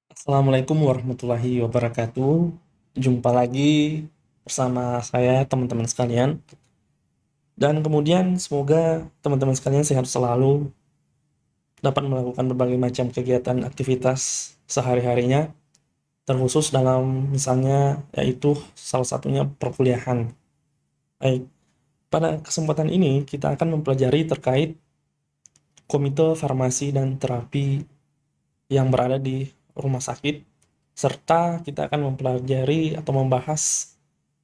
Assalamualaikum warahmatullahi wabarakatuh. Jumpa lagi bersama saya teman-teman sekalian. Dan kemudian semoga teman-teman sekalian sehat selalu, dapat melakukan berbagai macam kegiatan aktivitas sehari-harinya, terkhusus dalam misalnya yaitu salah satunya perkuliahan. Baik, pada kesempatan ini kita akan mempelajari terkait Komite Farmasi dan Terapi yang berada di rumah sakit, serta kita akan mempelajari atau membahas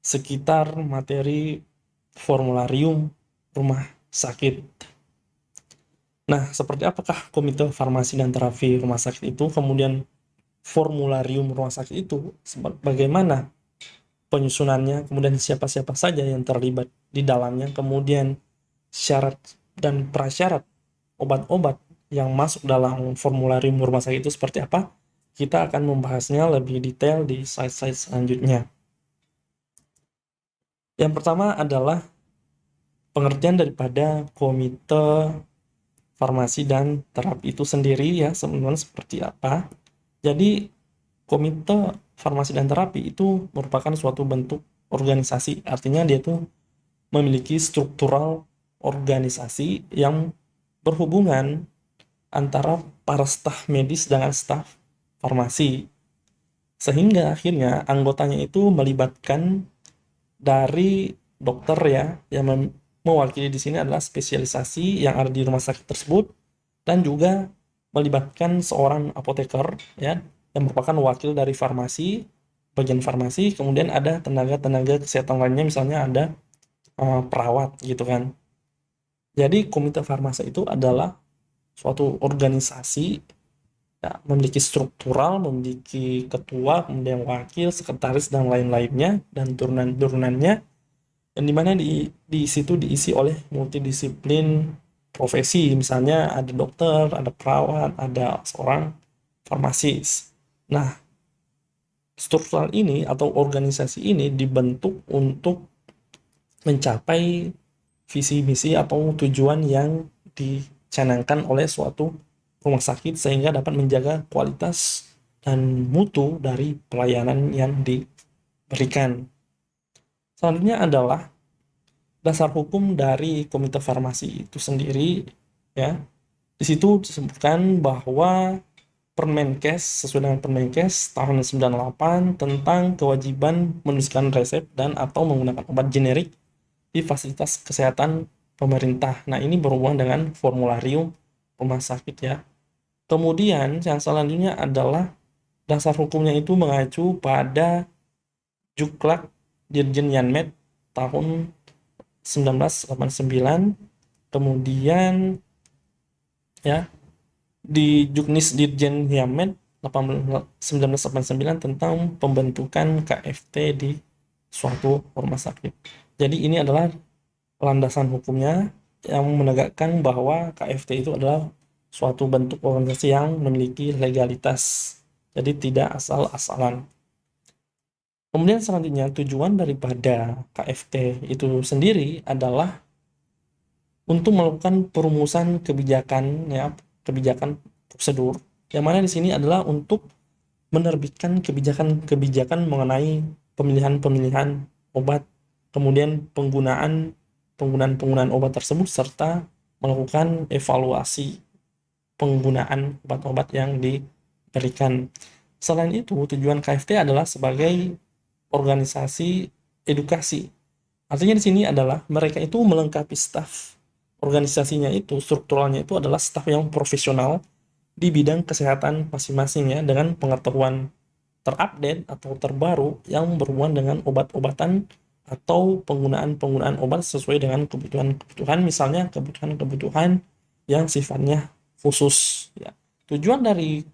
sekitar materi formularium rumah sakit. Nah, seperti apakah Komite Farmasi dan Terapi rumah sakit itu, kemudian formularium rumah sakit itu, bagaimana penyusunannya, kemudian siapa-siapa saja yang terlibat di dalamnya, kemudian syarat dan prasyarat obat-obat yang masuk dalam formularium rumah sakit itu seperti apa, kita akan membahasnya lebih detail di slide-slide selanjutnya. Yang pertama adalah pengertian daripada Komite Farmasi dan Terapi itu sendiri ya, sebenarnya seperti apa. Jadi, Komite Farmasi dan Terapi itu merupakan suatu bentuk organisasi, artinya dia itu memiliki struktural organisasi yang berhubungan antara para staf medis dengan staf farmasi. Sehingga akhirnya anggotanya itu melibatkan dari dokter ya, yang mewakili di sini adalah spesialisasi yang ada di rumah sakit tersebut, dan juga melibatkan seorang apoteker ya, yang merupakan wakil dari farmasi, bagian farmasi, kemudian ada tenaga-tenaga kesehatan lainnya, misalnya ada perawat gitu kan. Jadi komite farmasi itu adalah suatu organisasi ya, memiliki struktural, memiliki ketua, kemudian wakil, sekretaris, dan lain-lainnya, dan turunan-turunannya, yang dimana di situ diisi oleh multidisiplin profesi, misalnya ada dokter, ada perawat, ada seorang farmasis. Nah, struktural ini atau organisasi ini dibentuk untuk mencapai visi misi atau tujuan yang dicanangkan oleh suatu rumah sakit, sehingga dapat menjaga kualitas dan mutu dari pelayanan yang diberikan. Selanjutnya adalah dasar hukum dari Komite Farmasi itu sendiri ya. Di situ disebutkan bahwa Permenkes, sesuai dengan Permenkes tahun 98 tentang kewajiban menuliskan resep dan atau menggunakan obat generik di fasilitas kesehatan pemerintah. Nah, ini berhubungan dengan formularium rumah sakit ya. Kemudian yang selanjutnya adalah dasar hukumnya itu mengacu pada Juklak Dirjen Yanmed tahun 1989. Kemudian ya di Juknis Dirjen Yanmed 1989 tentang pembentukan KFT di suatu rumah sakit. Jadi ini adalah landasan hukumnya yang menegakkan bahwa KFT itu adalah suatu bentuk organisasi yang memiliki legalitas. Jadi tidak asal-asalan. Kemudian selanjutnya tujuan daripada KFT itu sendiri adalah untuk melakukan perumusan kebijakan ya, kebijakan prosedur. Yang mana di sini adalah untuk menerbitkan kebijakan-kebijakan mengenai pemilihan-pemilihan obat, kemudian penggunaan obat tersebut, serta melakukan evaluasi penggunaan obat-obat yang diberikan. Selain itu, tujuan KFT adalah sebagai organisasi edukasi. Artinya di sini adalah mereka itu melengkapi staf organisasinya itu, strukturalnya itu adalah staf yang profesional di bidang kesehatan masing-masingnya dengan pengetahuan terupdate atau terbaru yang berhubungan dengan obat-obatan atau penggunaan-penggunaan obat sesuai dengan kebutuhan-kebutuhan, misalnya kebutuhan-kebutuhan yang sifatnya khusus ya. Tujuan dari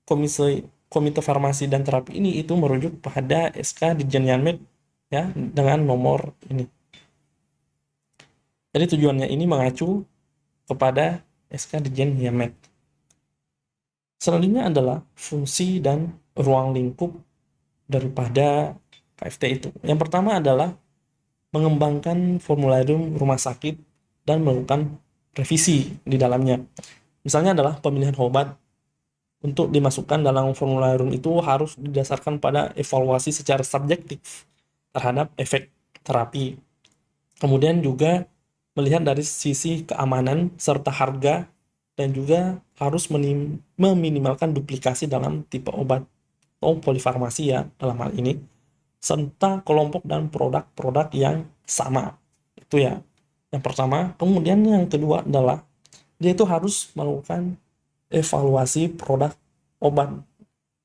Komite Farmasi dan Terapi ini itu merujuk pada SK Dirjen Yanmed ya, dengan nomor ini. Jadi tujuannya ini mengacu kepada SK Dirjen Yanmed. Selanjutnya adalah fungsi dan ruang lingkup daripada KFT itu. Yang pertama adalah mengembangkan formularium rumah sakit dan melakukan revisi di dalamnya. Misalnya adalah pemilihan obat. Untuk dimasukkan dalam formularium itu harus didasarkan pada evaluasi secara subjektif terhadap efek terapi. Kemudian juga melihat dari sisi keamanan serta harga, dan juga harus meminimalkan duplikasi dalam tipe obat atau polifarmasi ya dalam hal ini, serta kelompok dan produk-produk yang sama. Itu ya yang pertama. Kemudian yang kedua adalah dia itu harus melakukan evaluasi produk obat.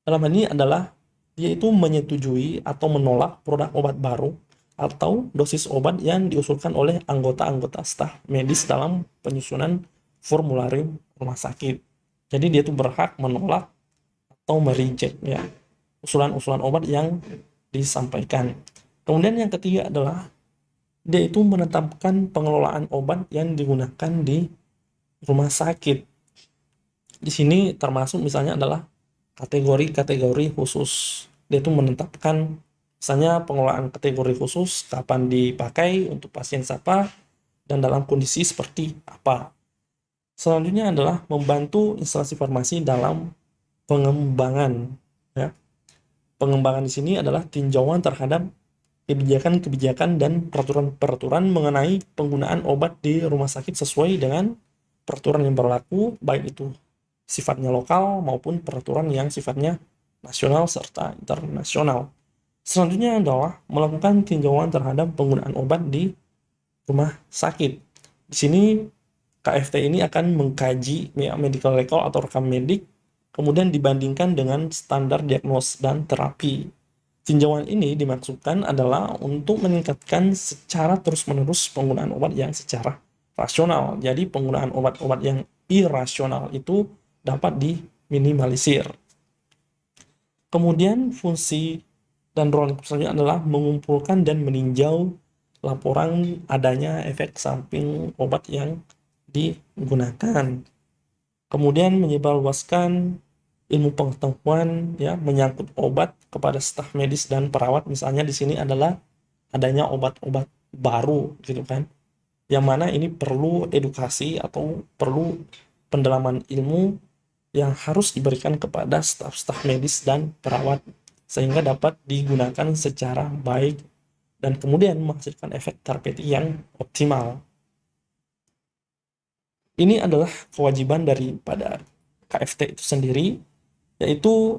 Dalam hal ini adalah dia itu menyetujui atau menolak produk obat baru atau dosis obat yang diusulkan oleh anggota-anggota staf medis dalam penyusunan formularium rumah sakit. Jadi dia itu berhak menolak atau mereject ya usulan-usulan obat yang disampaikan. Kemudian yang ketiga adalah dia itu menetapkan pengelolaan obat yang digunakan di rumah sakit. Di sini termasuk misalnya adalah kategori-kategori khusus. Dia itu menetapkan misalnya pengelolaan kategori khusus, kapan dipakai, untuk pasien siapa, dan dalam kondisi seperti apa. Selanjutnya adalah membantu instansi farmasi dalam pengembangan. Ya. Pengembangan di sini adalah tinjauan terhadap kebijakan-kebijakan dan peraturan-peraturan mengenai penggunaan obat di rumah sakit sesuai dengan peraturan yang berlaku, baik itu sifatnya lokal maupun peraturan yang sifatnya nasional serta internasional. Selanjutnya adalah melakukan tinjauan terhadap penggunaan obat di rumah sakit. Di sini KFT ini akan mengkaji medical record atau rekam medik, kemudian dibandingkan dengan standar diagnos dan terapi. Tinjauan ini dimaksudkan adalah untuk meningkatkan secara terus-menerus penggunaan obat yang secara rasional. Jadi penggunaan obat-obat yang irasional itu dapat diminimalisir. Kemudian fungsi dan role selanjutnya adalah mengumpulkan dan meninjau laporan adanya efek samping obat yang digunakan. Kemudian menyebarluaskan ilmu pengetahuan ya menyangkut obat kepada staf medis dan perawat. Misalnya di sini adalah adanya obat-obat baru gitu kan. Yang mana ini perlu edukasi atau perlu pendalaman ilmu yang harus diberikan kepada staf-staf medis dan perawat sehingga dapat digunakan secara baik dan kemudian menghasilkan efek terapeutik yang optimal. Ini adalah kewajiban daripada KFT itu sendiri, yaitu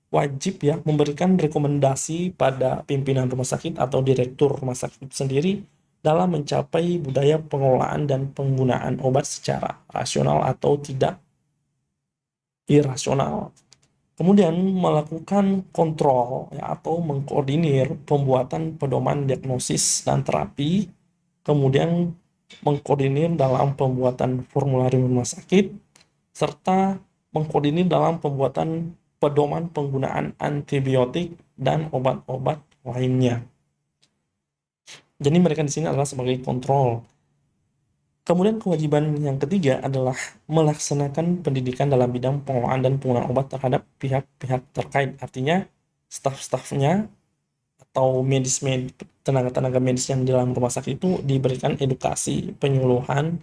wajib ya memberikan rekomendasi pada pimpinan rumah sakit atau direktur rumah sakit itu sendiri dalam mencapai budaya pengelolaan dan penggunaan obat secara rasional atau tidak irasional. Kemudian melakukan kontrol ya, atau mengkoordinir pembuatan pedoman diagnosis dan terapi, kemudian mengkoordinir dalam pembuatan formularium rumah sakit, serta mengkoordinir dalam pembuatan pedoman penggunaan antibiotik dan obat-obat lainnya. Jadi mereka di sini adalah sebagai kontrol. Kemudian kewajiban yang ketiga adalah melaksanakan pendidikan dalam bidang pengelolaan dan penggunaan obat terhadap pihak-pihak terkait. Artinya staf-stafnya atau tenaga-tenaga medis yang di dalam rumah sakit itu diberikan edukasi, penyuluhan,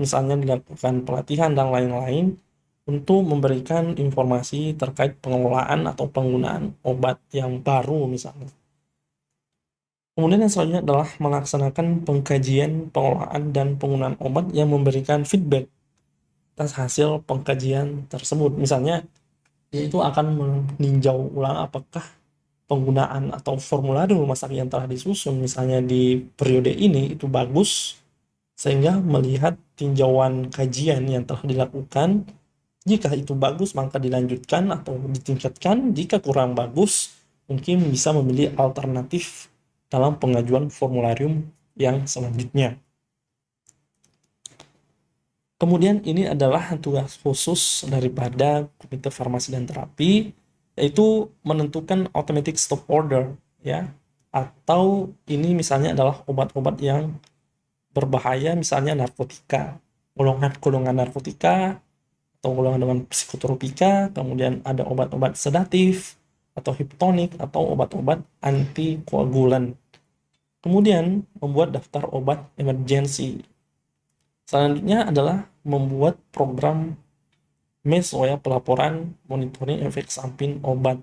misalnya dilakukan pelatihan dan lain-lain untuk memberikan informasi terkait pengelolaan atau penggunaan obat yang baru misalnya. Kemudian yang selanjutnya adalah melaksanakan pengkajian, pengelolaan, dan penggunaan obat yang memberikan feedback atas hasil pengkajian tersebut. Misalnya, dia itu akan meninjau ulang apakah penggunaan atau formularium rumah sakit yang telah disusun, misalnya di periode ini, itu bagus, sehingga melihat tinjauan kajian yang telah dilakukan. Jika itu bagus, maka dilanjutkan atau ditingkatkan. Jika kurang bagus, mungkin bisa memilih alternatif dalam pengajuan formularium yang selanjutnya. Kemudian ini adalah tugas khusus daripada Komite Farmasi dan Terapi, yaitu menentukan automatic stop order ya, atau ini misalnya adalah obat-obat yang berbahaya, misalnya narkotika, golongan narkotika atau golongan dengan psikotropika, kemudian ada obat-obat sedatif atau hipnotik atau obat-obat antikoagulan. Kemudian membuat daftar obat emergensi. Selanjutnya adalah membuat program MESO ya, pelaporan monitoring efek samping obat.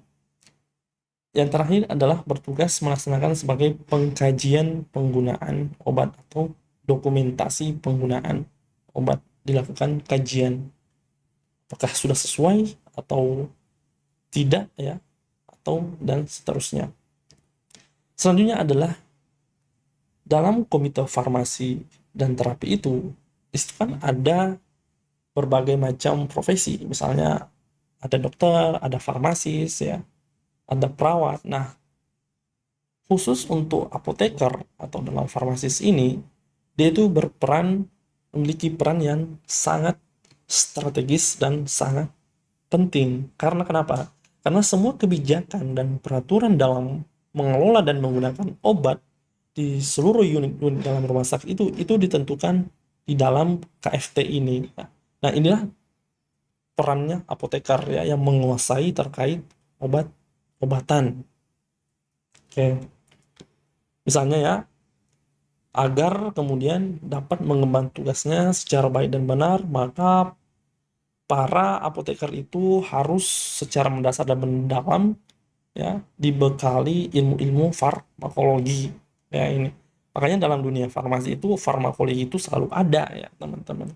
Yang terakhir adalah bertugas melaksanakan sebagai pengkajian penggunaan obat atau dokumentasi penggunaan obat, dilakukan kajian apakah sudah sesuai atau tidak ya, atau dan seterusnya. Selanjutnya adalah dalam komite farmasi dan terapi itu kan ada berbagai macam profesi, misalnya ada dokter, ada farmasis ya, ada perawat. Nah, khusus untuk apoteker atau dalam farmasis ini, dia itu memiliki peran yang sangat strategis dan sangat penting. Karena kenapa? Karena semua kebijakan dan peraturan dalam mengelola dan menggunakan obat di seluruh unit-unit dalam rumah sakit itu ditentukan di dalam KFT ini. Nah, inilah perannya apoteker ya, yang menguasai terkait obat-obatan. Oke. Misalnya ya, agar kemudian dapat mengemban tugasnya secara baik dan benar, maka para apoteker itu harus secara mendasar dan mendalam ya, dibekali ilmu-ilmu farmakologi ya ini. Makanya dalam dunia farmasi itu farmakologi itu selalu ada ya, teman-teman.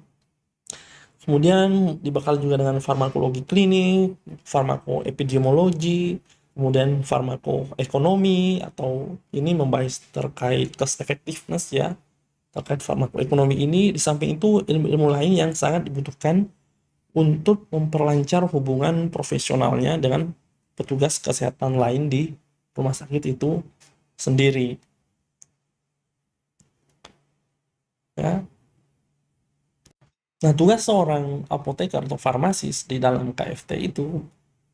Kemudian dibekali juga dengan farmakologi klinik, farmakoepidemiologi, kemudian farmakoekonomi, atau ini membahas terkait cost effectiveness ya, terkait farmakoekonomi ini. Di samping itu ilmu-ilmu lain yang sangat dibutuhkan untuk memperlancar hubungan profesionalnya dengan petugas kesehatan lain di rumah sakit itu sendiri ya. Nah, tugas seorang apoteker atau farmasis di dalam KFT itu,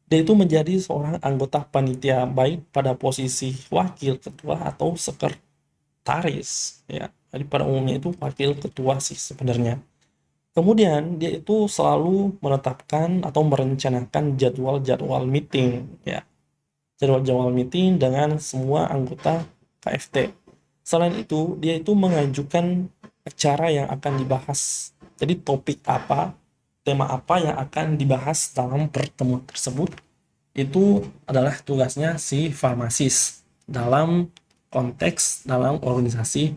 dia itu menjadi seorang anggota panitia baik pada posisi wakil ketua atau sekretaris ya. Jadi pada umumnya itu wakil ketua sih sebenarnya. Kemudian dia itu selalu menetapkan atau merencanakan jadwal-jadwal meeting ya. Jadwal-jadwal meeting dengan semua anggota KFT. Selain itu, dia itu mengajukan acara yang akan dibahas. Jadi topik apa, tema apa yang akan dibahas dalam pertemuan tersebut, itu adalah tugasnya si farmasis dalam konteks dalam organisasi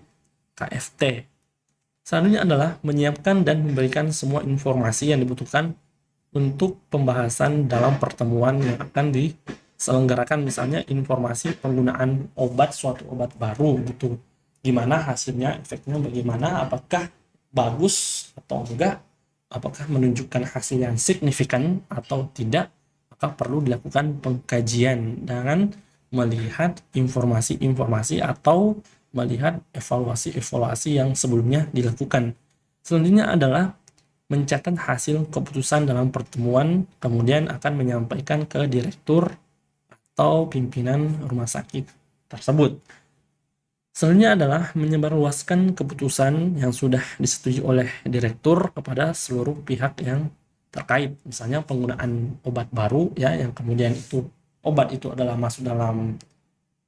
KFT. Selanjutnya adalah menyiapkan dan memberikan semua informasi yang dibutuhkan untuk pembahasan dalam pertemuan yang akan diselenggarakan, misalnya informasi penggunaan obat, suatu obat baru gitu. Gimana hasilnya, efeknya bagaimana, apakah bagus atau enggak, apakah menunjukkan hasil yang signifikan atau tidak, maka perlu dilakukan pengkajian dengan melihat informasi-informasi atau melihat evaluasi-evaluasi yang sebelumnya dilakukan. Selanjutnya adalah mencatat hasil keputusan dalam pertemuan, kemudian akan menyampaikan ke direktur atau pimpinan rumah sakit tersebut. Selanjutnya adalah menyebarluaskan keputusan yang sudah disetujui oleh direktur kepada seluruh pihak yang terkait. Misalnya penggunaan obat baru ya, yang kemudian itu obat itu adalah masuk dalam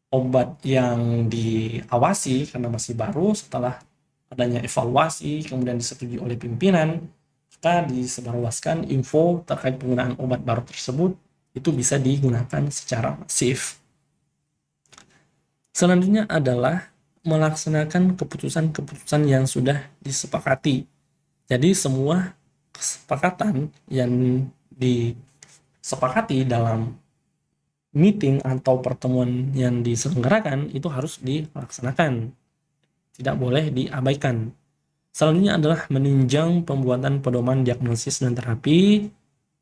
obat yang diawasi karena masih baru. Setelah adanya evaluasi kemudian disetujui oleh pimpinan, maka disebarluaskan info terkait penggunaan obat baru tersebut, itu bisa digunakan secara masif. Selanjutnya adalah melaksanakan keputusan-keputusan yang sudah disepakati. Jadi semua kesepakatan yang disepakati dalam meeting atau pertemuan yang diselenggarakan itu harus dilaksanakan, tidak boleh diabaikan. Selanjutnya adalah meninjau pembuatan pedoman diagnosis dan terapi,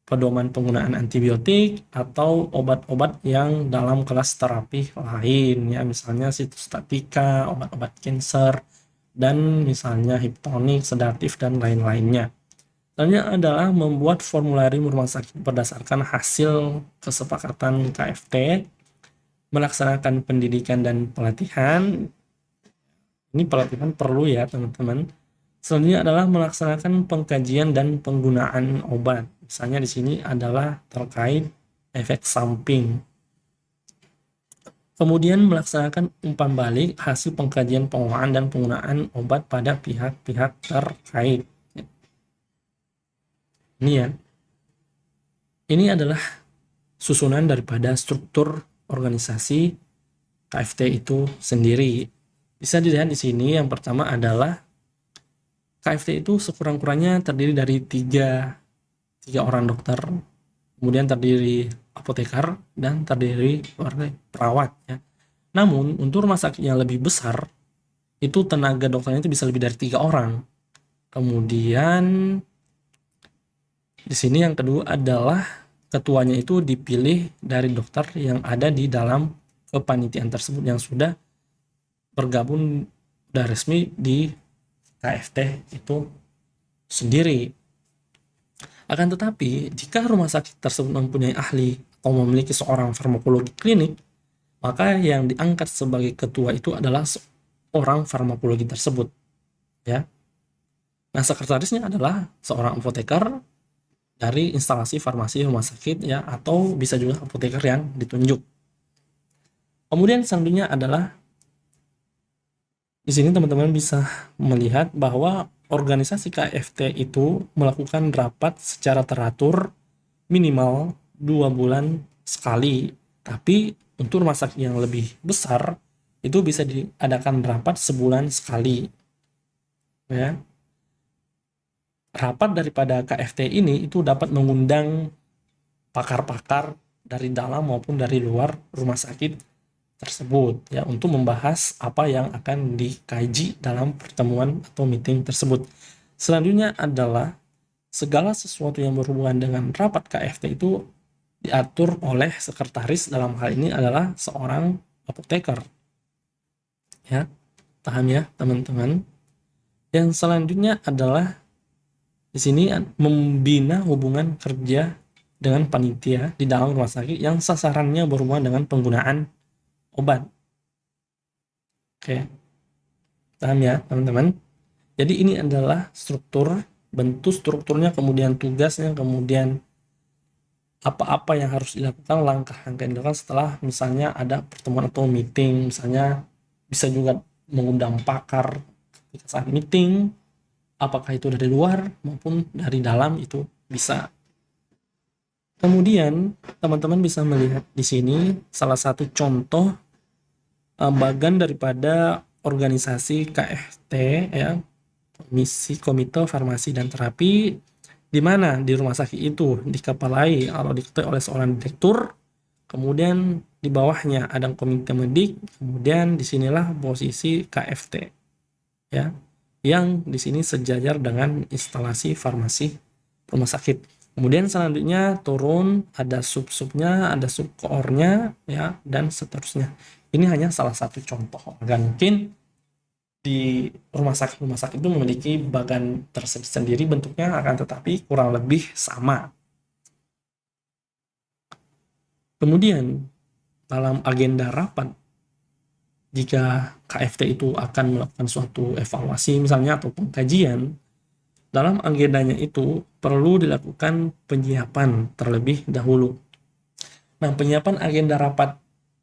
pedoman penggunaan antibiotik atau obat-obat yang dalam kelas terapi lain ya, misalnya sitostatika, obat-obat kanker, dan misalnya hipnotik, sedatif, dan lain-lainnya. Selanjutnya adalah membuat formularium rumah sakit berdasarkan hasil kesepakatan KFT, melaksanakan pendidikan dan pelatihan. Ini pelatihan perlu ya teman-teman. Selanjutnya adalah melaksanakan pengkajian dan penggunaan obat. Misalnya di sini adalah terkait efek samping. Kemudian melaksanakan umpan balik hasil pengkajian pengelolaan dan penggunaan obat pada pihak-pihak terkait. Ini ya. Ini adalah susunan daripada struktur organisasi KFT itu sendiri. Bisa dilihat di sini, yang pertama adalah KFT itu sekurang-kurangnya terdiri dari tiga orang dokter, kemudian terdiri apoteker, dan terdiri perawat ya. Namun untuk rumah sakit yang lebih besar itu tenaga dokternya itu bisa lebih dari 3 orang. Kemudian di sini yang kedua adalah ketuanya itu dipilih dari dokter yang ada di dalam kepanitiaan tersebut yang sudah bergabung dan resmi di KFT itu sendiri. Akan tetapi, jika rumah sakit tersebut mempunyai ahli atau memiliki seorang farmakologi klinik, maka yang diangkat sebagai ketua itu adalah seorang farmakologi tersebut. Ya. Nah, sekretarisnya adalah seorang apoteker dari instalasi farmasi rumah sakit ya, atau bisa juga apoteker yang ditunjuk. Kemudian selanjutnya adalah di sini teman-teman bisa melihat bahwa organisasi KFT itu melakukan rapat secara teratur minimal 2 bulan sekali. Tapi untuk rumah sakit yang lebih besar itu bisa diadakan rapat sebulan sekali. Ya. Rapat daripada KFT ini itu dapat mengundang pakar-pakar dari dalam maupun dari luar rumah sakit tersebut ya, untuk membahas apa yang akan dikaji dalam pertemuan atau meeting tersebut. Selanjutnya adalah segala sesuatu yang berhubungan dengan rapat KFT itu diatur oleh sekretaris, dalam hal ini adalah seorang apoteker. Ya, paham ya teman-teman? Yang selanjutnya adalah di sini membina hubungan kerja dengan panitia di dalam rumah sakit yang sasarannya berhubungan dengan penggunaan obat. Oke, paham ya teman-teman? Jadi ini adalah struktur, bentuk strukturnya, kemudian tugasnya, kemudian apa-apa yang harus dilakukan, langkah-langkah yang dilakukan setelah misalnya ada pertemuan atau meeting. Misalnya bisa juga mengundang pakar ketika saat meeting, apakah itu dari luar maupun dari dalam itu bisa. Kemudian teman-teman bisa melihat di sini salah satu contoh bagian daripada organisasi KFT ya, Komite Farmasi dan Terapi, di mana di rumah sakit itu dikepalai atau diketuai oleh seorang direktur, kemudian di bawahnya ada komite medik, kemudian disinilah posisi KFT ya, yang di sini sejajar dengan instalasi farmasi rumah sakit. Kemudian selanjutnya turun ada sub-subnya, ada sub-core-nya ya, dan seterusnya. Ini hanya salah satu contoh. Dan mungkin di rumah sakit itu memiliki bagan tersendiri bentuknya, akan tetapi kurang lebih sama. Kemudian dalam agenda rapat, jika KFT itu akan melakukan suatu evaluasi misalnya atau pengkajian, dalam agendanya itu perlu dilakukan penyiapan terlebih dahulu. Nah, penyiapan agenda rapat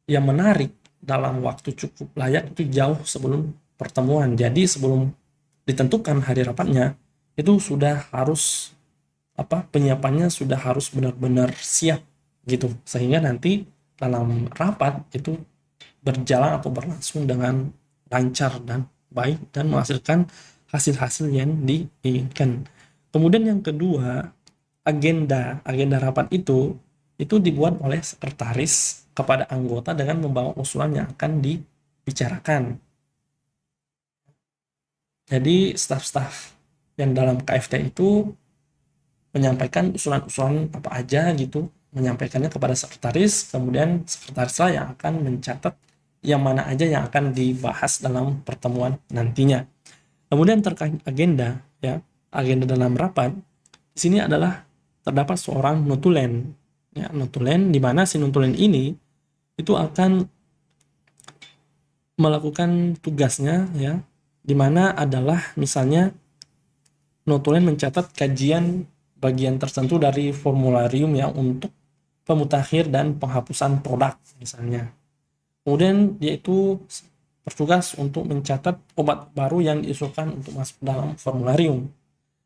yang menarik dalam waktu cukup layak itu jauh sebelum pertemuan. Jadi sebelum ditentukan hari rapatnya itu sudah harus penyiapannya sudah harus benar-benar siap gitu, sehingga nanti dalam rapat itu berjalan atau berlangsung dengan lancar dan baik dan menghasilkan hasil-hasil yang diinginkan. Kemudian yang kedua, agenda rapat itu dibuat oleh sekretaris kepada anggota dengan membawa usulan yang akan dibicarakan. Jadi staf-staf yang dalam KFT itu menyampaikan usulan-usulan apa aja gitu, menyampaikannya kepada sekretaris, kemudian sekretarislah yang akan mencatat yang mana aja yang akan dibahas dalam pertemuan nantinya. Kemudian terkait agenda ya, agenda dalam rapat di sini adalah terdapat seorang notulen ya, notulen di mana si notulen ini itu akan melakukan tugasnya ya, di mana adalah misalnya notulen mencatat kajian bagian tertentu dari formularium ya untuk pemutakhir dan penghapusan produk misalnya. Kemudian dia itu bertugas untuk mencatat obat baru yang diusulkan untuk masuk dalam formularium.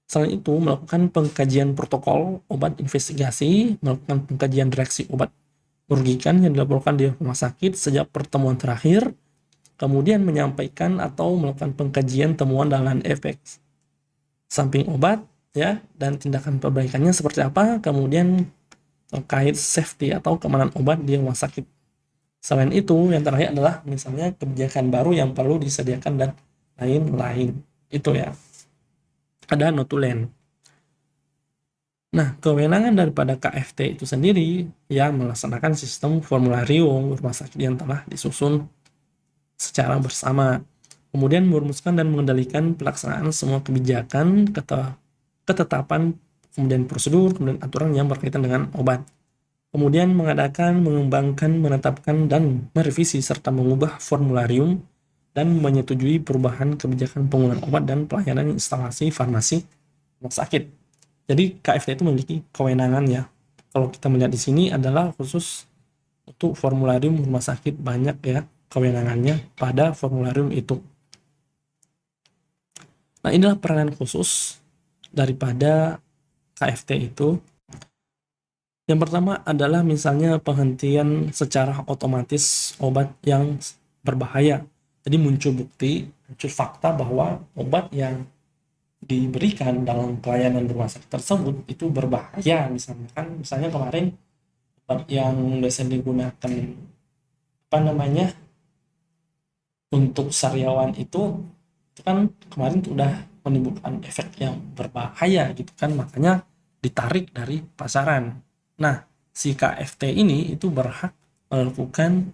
Selain itu, melakukan pengkajian protokol obat investigasi, melakukan pengkajian reaksi obat merugikan yang dilaporkan di rumah sakit sejak pertemuan terakhir, kemudian menyampaikan atau melakukan pengkajian temuan dan efek samping obat, ya, dan tindakan perbaikannya seperti apa, kemudian terkait safety atau keamanan obat di rumah sakit. Selain itu, yang terakhir adalah misalnya kebijakan baru yang perlu disediakan dan lain-lain. Itu ya. Ada notulen. Nah, kewenangan daripada KFT itu sendiri yang melaksanakan sistem formularium rumah sakit yang telah disusun secara bersama. Kemudian merumuskan dan mengendalikan pelaksanaan semua kebijakan, ketetapan, kemudian prosedur, kemudian aturan yang berkaitan dengan obat. Kemudian mengadakan, mengembangkan, menetapkan, dan merevisi serta mengubah formularium dan menyetujui perubahan kebijakan penggunaan obat dan pelayanan instalasi farmasi rumah sakit. Jadi KFT itu memiliki kewenangan ya. Kalau kita melihat di sini adalah khusus untuk formularium rumah sakit, banyak ya kewenangannya pada formularium itu. Nah, inilah peranan khusus daripada KFT itu. Yang pertama adalah misalnya penghentian secara otomatis obat yang berbahaya. Jadi muncul bukti, muncul fakta bahwa obat yang diberikan dalam pelayanan rumah sakit tersebut itu berbahaya. Misalnya kemarin obat yang biasa digunakan untuk sariawan itu kan kemarin udah menimbulkan efek yang berbahaya gitu kan, makanya ditarik dari pasaran. Nah, si KFT ini itu berhak melakukan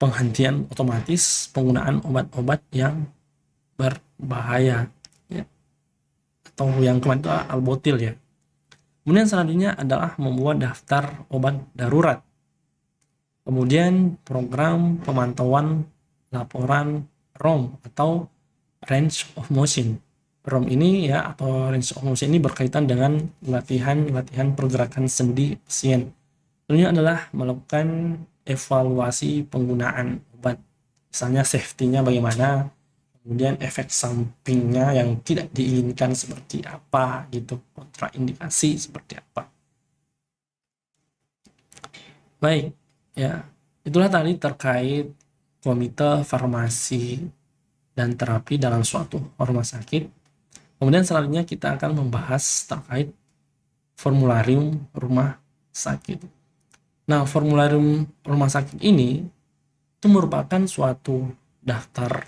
penghentian otomatis penggunaan obat-obat yang berbahaya ya, atau yang kemarin itu albotil ya. Kemudian selanjutnya adalah membuat daftar obat darurat. Kemudian program pemantauan laporan ROM atau range of motion. ROM ini ya, atau range of motion ini berkaitan dengan latihan pergerakan sendi pasien. Tentunya adalah melakukan evaluasi penggunaan obat. Misalnya safety-nya bagaimana, kemudian efek sampingnya yang tidak diinginkan seperti apa gitu, kontraindikasi seperti apa. Baik, ya. Itulah tadi terkait komite farmasi dan terapi dalam suatu rumah sakit. Kemudian selanjutnya kita akan membahas terkait formularium rumah sakit. Nah, formularium rumah sakit ini itu merupakan suatu daftar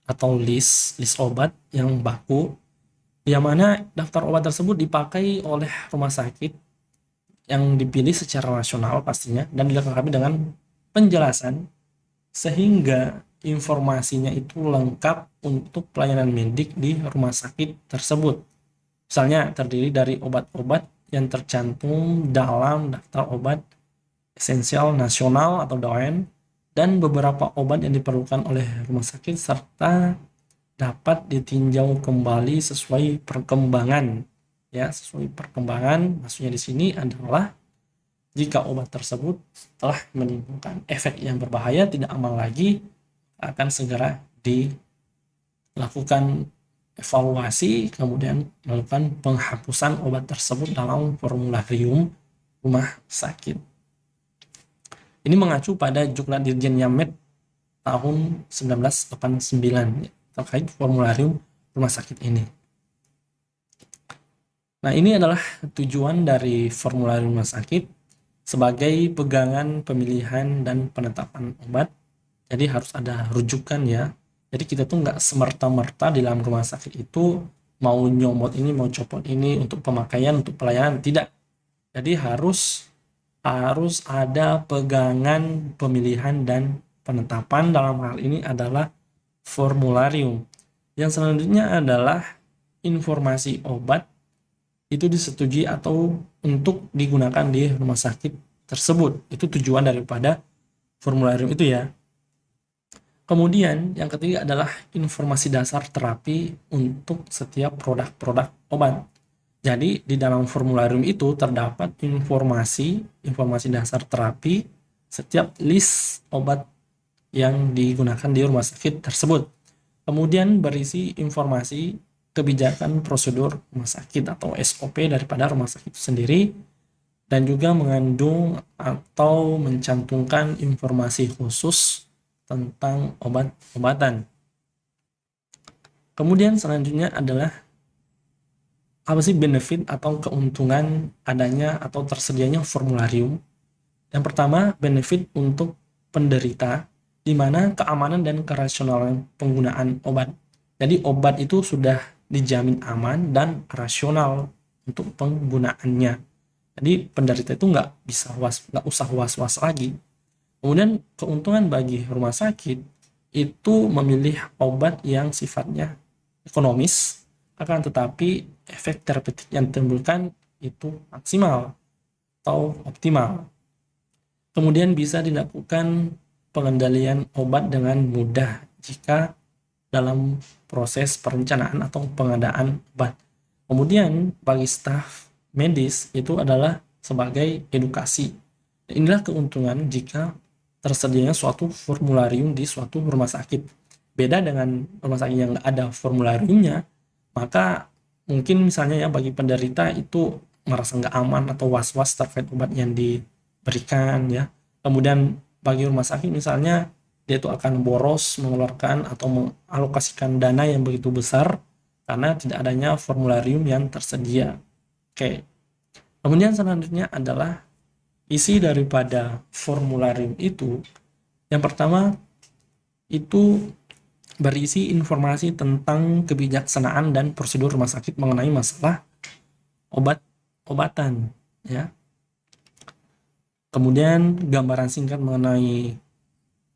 atau list obat yang baku, yang mana daftar obat tersebut dipakai oleh rumah sakit yang dipilih secara nasional pastinya dan dilengkapi dengan penjelasan sehingga informasinya itu lengkap untuk pelayanan medik di rumah sakit tersebut. Misalnya terdiri dari obat-obat yang tercantum dalam daftar obat esensial nasional atau DON, dan beberapa obat yang diperlukan oleh rumah sakit serta dapat ditinjau kembali sesuai perkembangan. Ya, sesuai perkembangan maksudnya di sini adalah jika obat tersebut telah menimbulkan efek yang berbahaya, tidak aman lagi, akan segera dilakukan evaluasi, kemudian melakukan penghapusan obat tersebut dalam formularium rumah sakit. Ini mengacu pada Juklat Dirjen Yamed tahun 1989 terkait formularium rumah sakit ini. Nah, ini adalah tujuan dari formularium rumah sakit sebagai pegangan pemilihan dan penetapan obat. Jadi harus ada rujukan ya. Jadi kita tuh nggak semerta-merta di dalam rumah sakit itu mau nyomot ini, mau copot ini untuk pemakaian, untuk pelayanan, tidak. Jadi harus ada pegangan pemilihan dan penetapan, dalam hal ini adalah formularium. Yang selanjutnya adalah informasi obat itu disetujui atau untuk digunakan di rumah sakit tersebut. Itu tujuan daripada formularium itu ya. Kemudian yang ketiga adalah informasi dasar terapi untuk setiap produk-produk obat. Jadi di dalam formularium itu terdapat informasi dasar terapi setiap list obat yang digunakan di rumah sakit tersebut. Kemudian berisi informasi kebijakan prosedur rumah sakit atau SOP daripada rumah sakit itu sendiri, dan juga mengandung atau mencantumkan informasi khusus tentang obat-obatan. Kemudian selanjutnya adalah apa sih benefit atau keuntungan adanya atau tersedianya formularium. Yang pertama, benefit untuk penderita, di mana keamanan dan kerasionalan penggunaan obat. Jadi obat itu sudah dijamin aman dan rasional untuk penggunaannya. Jadi penderita itu nggak usah was-was lagi. Kemudian keuntungan bagi rumah sakit itu memilih obat yang sifatnya ekonomis, akan tetapi efek terapeutik yang ditimbulkan itu maksimal atau optimal. Kemudian bisa dilakukan pengendalian obat dengan mudah jika dalam proses perencanaan atau pengadaan obat. Kemudian bagi staf medis itu adalah sebagai edukasi. Inilah keuntungan jika tersedianya suatu formularium di suatu rumah sakit. Beda dengan rumah sakit yang nggak ada formulariumnya, maka mungkin misalnya ya bagi penderita itu merasa nggak aman atau was-was terkait obat yang diberikan ya. Kemudian bagi rumah sakit misalnya dia itu akan boros mengeluarkan atau mengalokasikan dana yang begitu besar karena tidak adanya formularium yang tersedia. Oke. Kemudian selanjutnya adalah isi daripada formularium itu. Yang pertama itu berisi informasi tentang kebijaksanaan dan prosedur rumah sakit mengenai masalah obat-obatan ya. Kemudian gambaran singkat mengenai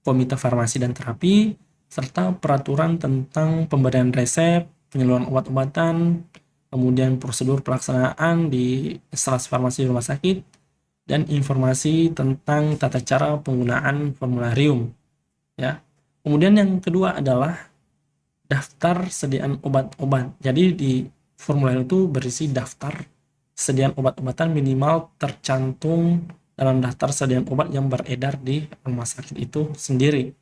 komite farmasi dan terapi, serta peraturan tentang pemberian resep, penyaluran obat-obatan, kemudian prosedur pelaksanaan di instalasi farmasi di rumah sakit, dan informasi tentang tata cara penggunaan formularium. Ya. Kemudian yang kedua adalah daftar sediaan obat-obat. Jadi di formularium itu berisi daftar sediaan obat-obatan minimal tercantum dalam daftar sediaan obat yang beredar di rumah sakit itu sendiri.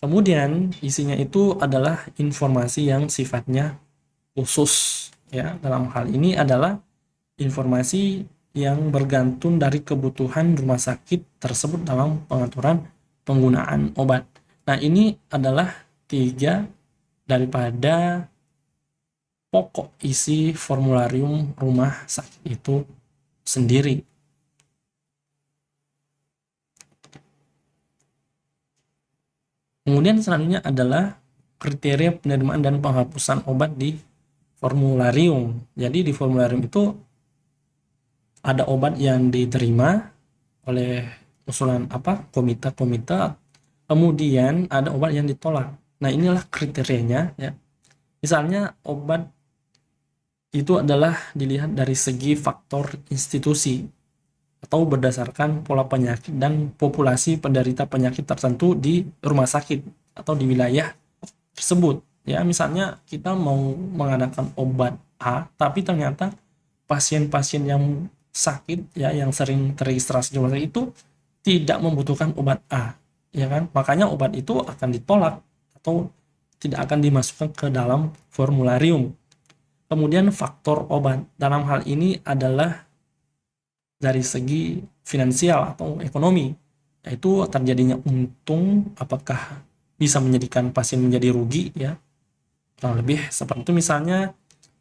Kemudian isinya itu adalah informasi yang sifatnya khusus ya. Dalam hal ini adalah informasi yang bergantung dari kebutuhan rumah sakit tersebut dalam pengaturan penggunaan obat. Nah, ini adalah 3 daripada pokok isi formularium rumah sakit itu sendiri. Kemudian selanjutnya adalah kriteria penerimaan dan penghapusan obat di formularium. Jadi di formularium itu ada obat yang diterima oleh usulan komite, kemudian ada obat yang ditolak. Nah, inilah kriterianya ya. Misalnya obat itu adalah dilihat dari segi faktor institusi atau berdasarkan pola penyakit dan populasi penderita penyakit tertentu di rumah sakit atau di wilayah tersebut. Ya, misalnya kita mau mengadakan obat A, tapi ternyata pasien-pasien yang sakit ya yang sering teregistrasi di rumah sakit itu tidak membutuhkan obat A, ya kan? Makanya obat itu akan ditolak atau tidak akan dimasukkan ke dalam formularium. Kemudian faktor obat dalam hal ini adalah dari segi finansial atau ekonomi, yaitu terjadinya untung, apakah bisa menjadikan pasien menjadi rugi ya, kurang lebih seperti itu. Misalnya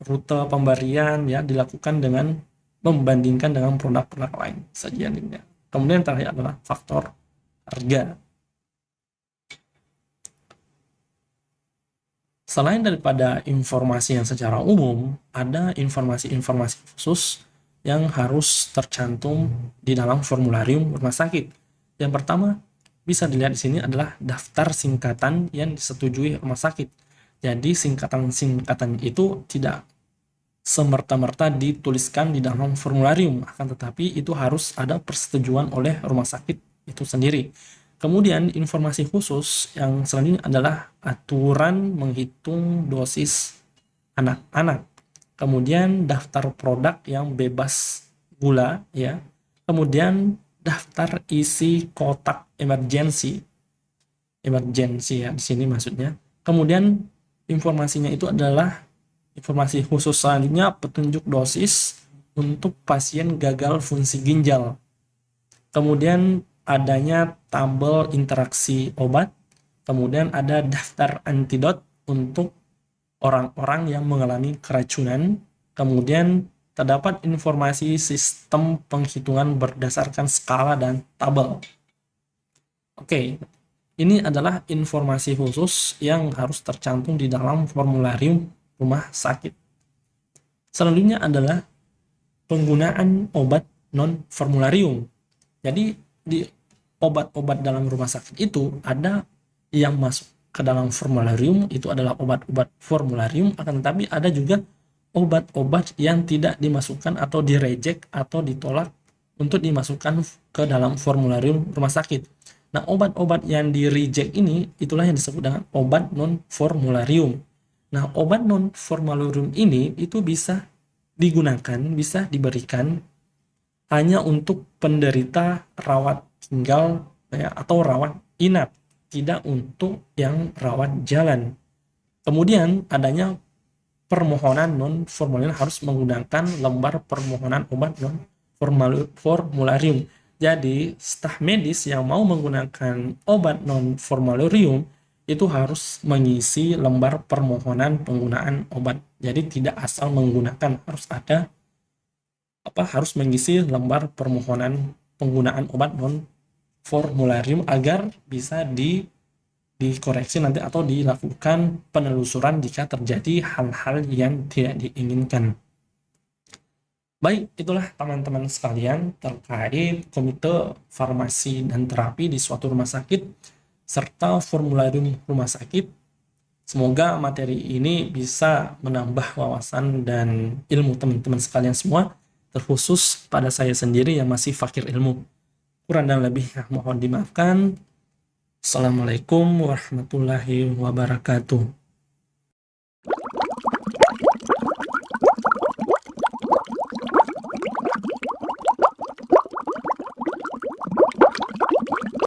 rute pemberian ya dilakukan dengan membandingkan dengan produk-produk lain sajiannya. Kemudian terakhir adalah faktor harga. Selain daripada informasi yang secara umum, ada informasi-informasi khusus yang harus tercantum di dalam formularium rumah sakit. Yang pertama, bisa dilihat di sini adalah daftar singkatan yang disetujui rumah sakit. Jadi singkatan-singkatan itu tidak semerta-merta dituliskan di dalam formularium, akan tetapi itu harus ada persetujuan oleh rumah sakit itu sendiri. Kemudian informasi khusus yang selanjutnya adalah aturan menghitung dosis anak-anak. Kemudian daftar produk yang bebas gula ya. Kemudian daftar isi kotak emergensi emergency ya di sini maksudnya. Kemudian informasinya itu adalah informasi khusus selanjutnya, petunjuk dosis untuk pasien gagal fungsi ginjal. Kemudian adanya tabel interaksi obat. Kemudian ada daftar antidot untuk orang-orang yang mengalami keracunan. Kemudian terdapat informasi sistem penghitungan berdasarkan skala dan tabel. Oke, ini adalah informasi khusus yang harus tercantum di dalam formularium rumah sakit. Selanjutnya adalah penggunaan obat non-formularium. Jadi di obat-obat dalam rumah sakit itu ada yang masuk ke dalam formularium, itu adalah obat-obat formularium, akan tetapi ada juga obat-obat yang tidak dimasukkan atau direject atau ditolak untuk dimasukkan ke dalam formularium rumah sakit. Nah, obat-obat yang di-reject ini itulah yang disebut dengan obat non-formularium. Nah, obat non-formularium ini itu bisa digunakan, bisa diberikan hanya untuk penderita rawat tinggal ya, atau rawat inap, tidak untuk yang rawat jalan. Kemudian adanya permohonan non-formularium harus menggunakan lembar permohonan obat non-formularium. Jadi, staf medis yang mau menggunakan obat non-formularium itu harus mengisi lembar permohonan penggunaan obat. Jadi tidak asal menggunakan, harus mengisi lembar permohonan penggunaan obat non-formularium agar bisa dikoreksi nanti atau dilakukan penelusuran jika terjadi hal-hal yang tidak diinginkan. Baik, itulah teman-teman sekalian terkait komite farmasi dan terapi di suatu rumah sakit serta formularium rumah sakit. Semoga materi ini bisa menambah wawasan dan ilmu teman-teman sekalian semua, terkhusus pada saya sendiri yang masih fakir ilmu. Kurang dan lebihnya mohon dimaafkan. Assalamualaikum warahmatullahi wabarakatuh.